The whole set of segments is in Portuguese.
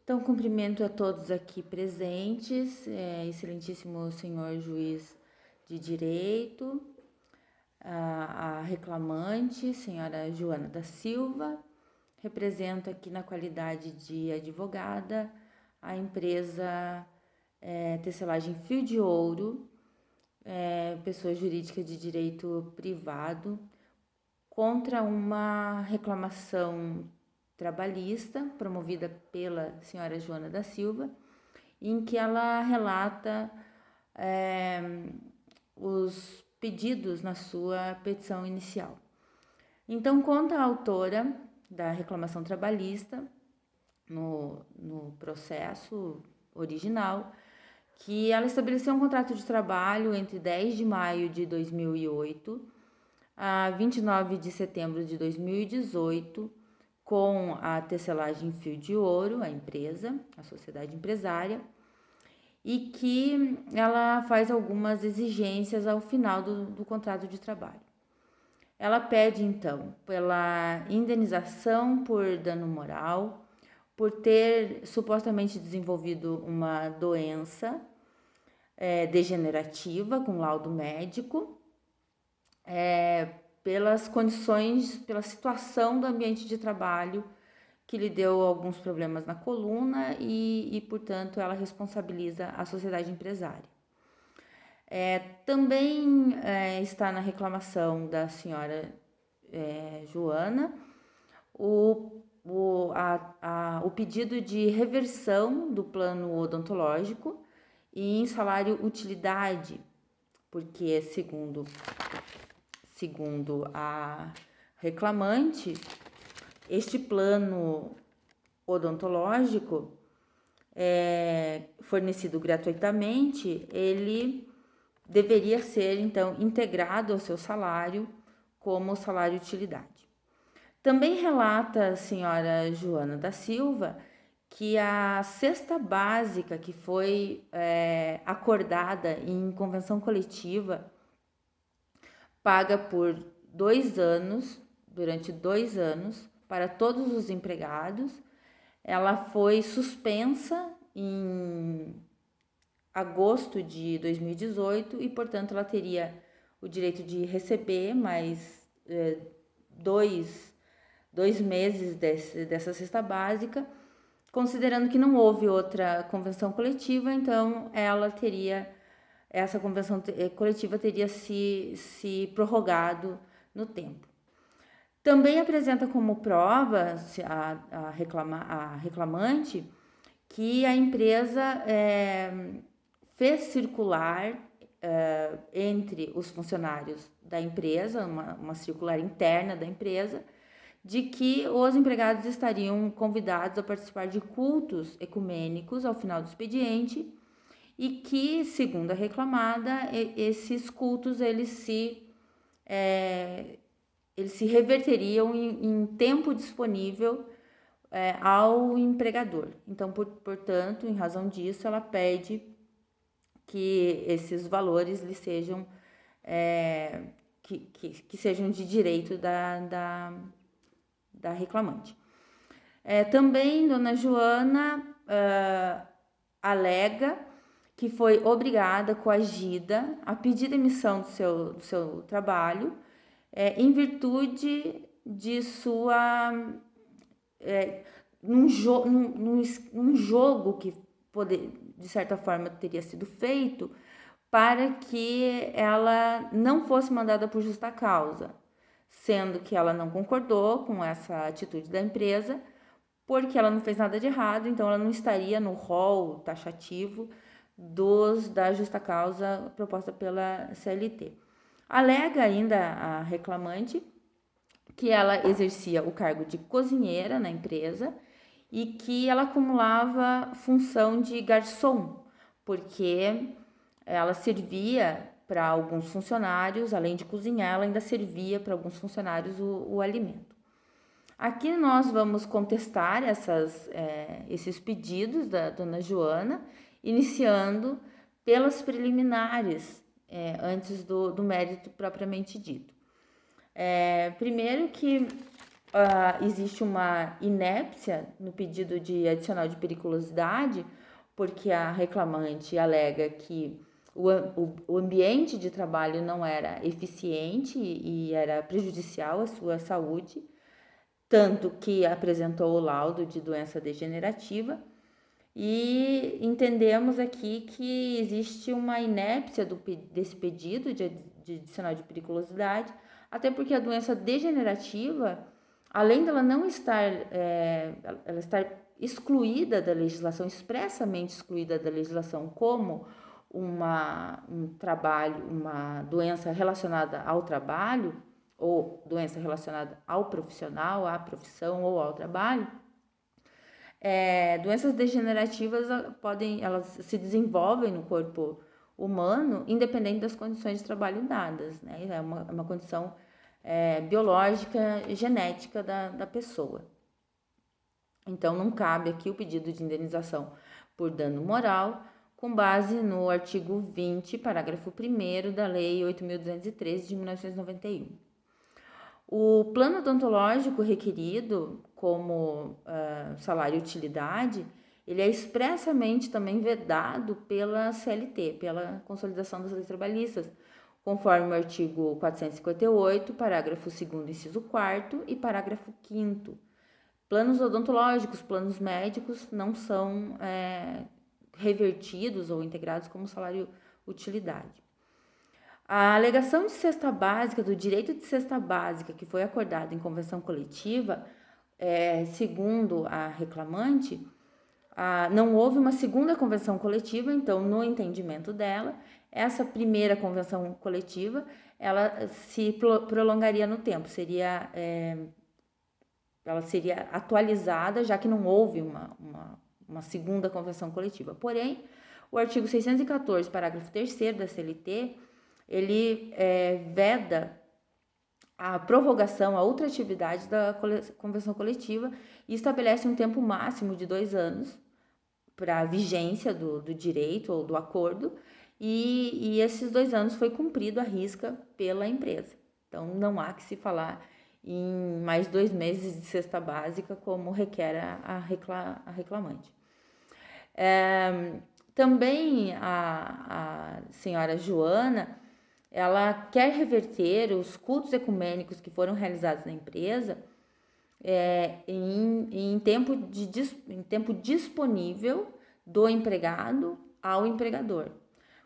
Então, cumprimento a todos aqui presentes, excelentíssimo senhor juiz de direito, a reclamante, senhora Joana da Silva. Represento aqui na qualidade de advogada a empresa Tecelagem Fio de Ouro, pessoa jurídica de direito privado, contra uma reclamação trabalhista promovida pela senhora Joana da Silva, em que ela relata os pedidos na sua petição inicial. Então, conta a autora da reclamação trabalhista, no processo original, que ela estabeleceu um contrato de trabalho entre 10 de maio de 2008 a 29 de setembro de 2018, com a Tecelagem Fio de Ouro, a empresa, a sociedade empresária, e que ela faz algumas exigências ao final do contrato de trabalho. Ela pede, então, pela indenização por dano moral, por ter supostamente desenvolvido uma doença degenerativa com laudo médico, pelas condições, pela situação do ambiente de trabalho que lhe deu alguns problemas na coluna e portanto, ela responsabiliza a sociedade empresária. Também está na reclamação da senhora Joana o pedido de reversão do plano odontológico e em salário utilidade, porque segundo a reclamante, este plano odontológico fornecido gratuitamente, ele deveria ser, então, integrado ao seu salário como salário utilidade. Também relata a senhora Joana da Silva que a cesta básica que foi acordada em convenção coletiva, paga por 2 anos, durante 2 anos, para todos os empregados, ela foi suspensa em agosto de 2018 e, portanto, ela teria o direito de receber mais 2 meses dessa cesta básica, considerando que não houve outra convenção coletiva, então essa convenção coletiva teria se prorrogado no tempo. Também apresenta como prova a reclamante que a empresa fez circular entre os funcionários da empresa, uma circular interna da empresa, de que os empregados estariam convidados a participar de cultos ecumênicos ao final do expediente e que, segundo a reclamada, esses cultos eles se reverteriam em tempo disponível ao empregador. Então, portanto, em razão disso, ela pede que esses valores lhe sejam que sejam de direito da reclamante. Também, dona Joana alega que foi obrigada, coagida, a pedir demissão do seu trabalho, em virtude de num jogo que de certa forma teria sido feito para que ela não fosse mandada por justa causa, sendo que ela não concordou com essa atitude da empresa, porque ela não fez nada de errado, então ela não estaria no rol taxativo da justa causa proposta pela CLT. Alega ainda a reclamante que ela exercia o cargo de cozinheira na empresa e que ela acumulava função de garçom, porque ela servia para alguns funcionários, além de cozinhar, ela ainda servia para alguns funcionários o alimento. Aqui nós vamos contestar esses pedidos da dona Joana, iniciando pelas preliminares, antes do mérito propriamente dito. Primeiro que existe uma inépcia no pedido de adicional de periculosidade, porque a reclamante alega que o ambiente de trabalho não era eficiente e era prejudicial à sua saúde, tanto que apresentou o laudo de doença degenerativa. E entendemos aqui que existe uma inépcia desse pedido de adicional de periculosidade, até porque a doença degenerativa, além dela não estar, ela estar excluída da legislação, expressamente excluída da legislação como um trabalho, uma doença relacionada ao trabalho, ou doença relacionada ao profissional, à profissão ou ao trabalho, doenças degenerativas elas se desenvolvem no corpo humano, independente das condições de trabalho dadas, né? É uma condição biológica, genética da pessoa. Então, não cabe aqui o pedido de indenização por dano moral, com base no artigo 20, parágrafo 1º da Lei 8.213 de 1991. O plano odontológico requerido como salário-utilidade, ele é expressamente também vedado pela CLT, pela Consolidação das Leis Trabalhistas, conforme o artigo 458, parágrafo 2º, inciso 4º e parágrafo 5º. Planos odontológicos, planos médicos não são revertidos ou integrados como salário-utilidade. A alegação de cesta básica, do direito de cesta básica que foi acordado em convenção coletiva, segundo a reclamante, não houve uma segunda convenção coletiva, então, no entendimento dela, essa primeira convenção coletiva, ela se prolongaria no tempo, ela seria atualizada, já que não houve uma segunda convenção coletiva. Porém, o artigo 614, parágrafo 3º da CLT, ele veda a prorrogação, a ultratividade da convenção coletiva e estabelece um tempo máximo de 2 anos para a vigência do direito ou do acordo, e esses 2 anos foi cumprido à risca pela empresa. Então, não há que se falar em mais 2 meses de cesta básica, como requer a reclamante. Também a senhora Joana, ela quer reverter os cultos ecumênicos que foram realizados na empresa em tempo disponível do empregado ao empregador.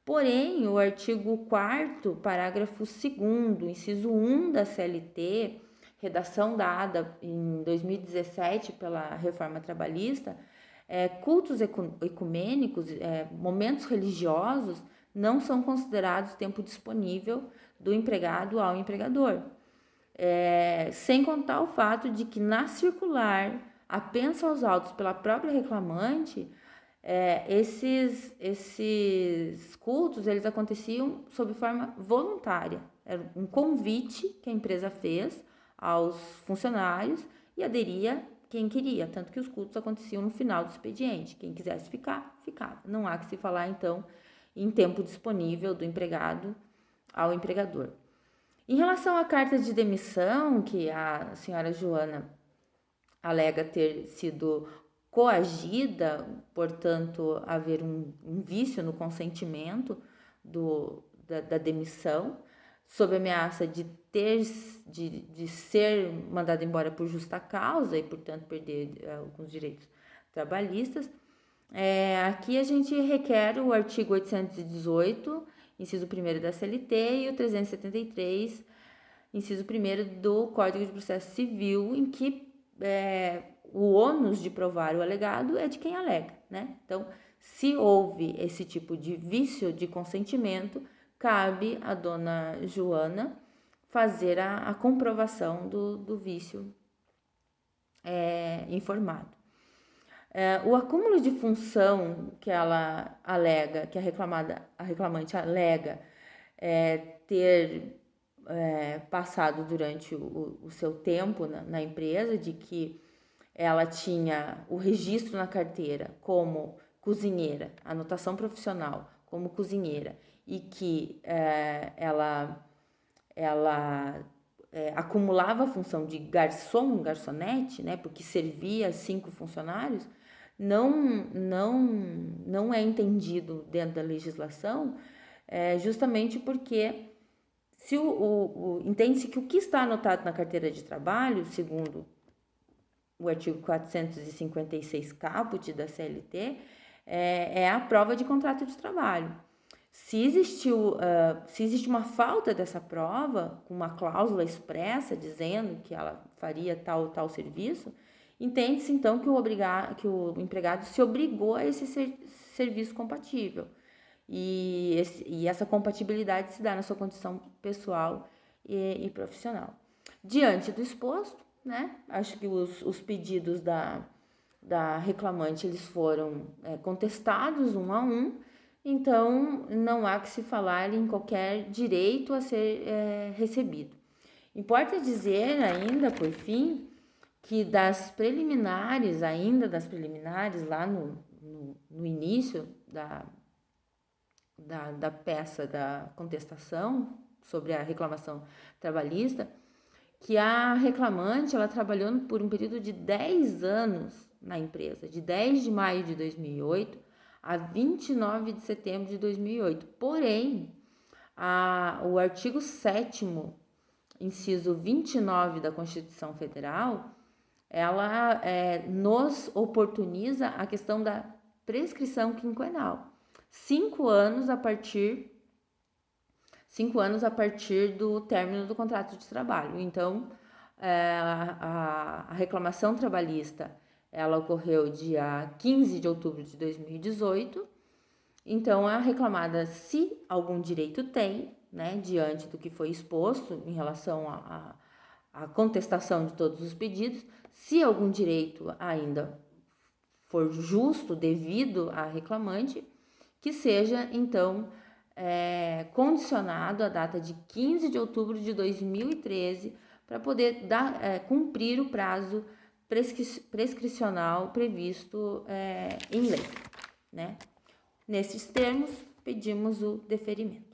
Porém, o artigo 4º, parágrafo 2º, inciso 1 da CLT, redação dada em 2017 pela reforma trabalhista, cultos ecumênicos, momentos religiosos, não são considerados tempo disponível do empregado ao empregador. Sem contar o fato de que na circular, apenas aos autos pela própria reclamante, esses cultos, eles aconteciam sob forma voluntária. Era um convite que a empresa fez aos funcionários e aderia quem queria, tanto que os cultos aconteciam no final do expediente. Quem quisesse ficar, ficava. Não há que se falar, então, em tempo disponível do empregado ao empregador. Em relação à carta de demissão, que a senhora Joana alega ter sido coagida, portanto, haver um vício no consentimento da demissão, sob ameaça de ser mandada embora por justa causa e, portanto, perder alguns direitos trabalhistas. Aqui a gente requer o artigo 818, inciso 1º da CLT, e o 373, inciso 1º do Código de Processo Civil, em que o ônus de provar o alegado é de quem alega, né? Então, se houve esse tipo de vício de consentimento, cabe à dona Joana fazer a comprovação do vício informado. O acúmulo de função que ela alega, que a reclamante alega ter passado durante o seu tempo na empresa, de que ela tinha o registro na carteira como cozinheira, anotação profissional como cozinheira, e que ela acumulava a função de garçom, garçonete, né, porque servia 5 funcionários, não é entendido dentro da legislação, justamente porque se entende-se que o que está anotado na carteira de trabalho, segundo o artigo 456 caput da CLT, é a prova de contrato de trabalho. Se existe uma falta dessa prova, com uma cláusula expressa dizendo que ela faria tal serviço, entende-se então que o empregado se obrigou a esse serviço compatível. E essa compatibilidade se dá na sua condição pessoal e profissional. Diante do exposto, né, acho que os pedidos da reclamante eles foram contestados um a um, então não há que se falar em qualquer direito a ser recebido. Importa dizer ainda, por fim, que das preliminares, lá no início da peça da contestação sobre a reclamação trabalhista, que a reclamante ela trabalhou por um período de 10 anos na empresa, de 10 de maio de 2008 a 29 de setembro de 2008. Porém, o artigo 7º, inciso 29 da Constituição Federal, ela nos oportuniza a questão da prescrição quinquenal. 5 anos a partir do término do contrato de trabalho. Então, a reclamação trabalhista, ela ocorreu dia 15 de outubro de 2018. Então, a reclamada, se algum direito tem, né, diante do que foi exposto em relação à contestação de todos os pedidos, se algum direito ainda for justo, devido à reclamante, que seja, então, condicionado à data de 15 de outubro de 2013 para poder cumprir o prazo prescricional previsto em lei, né? Nesses termos, pedimos o deferimento.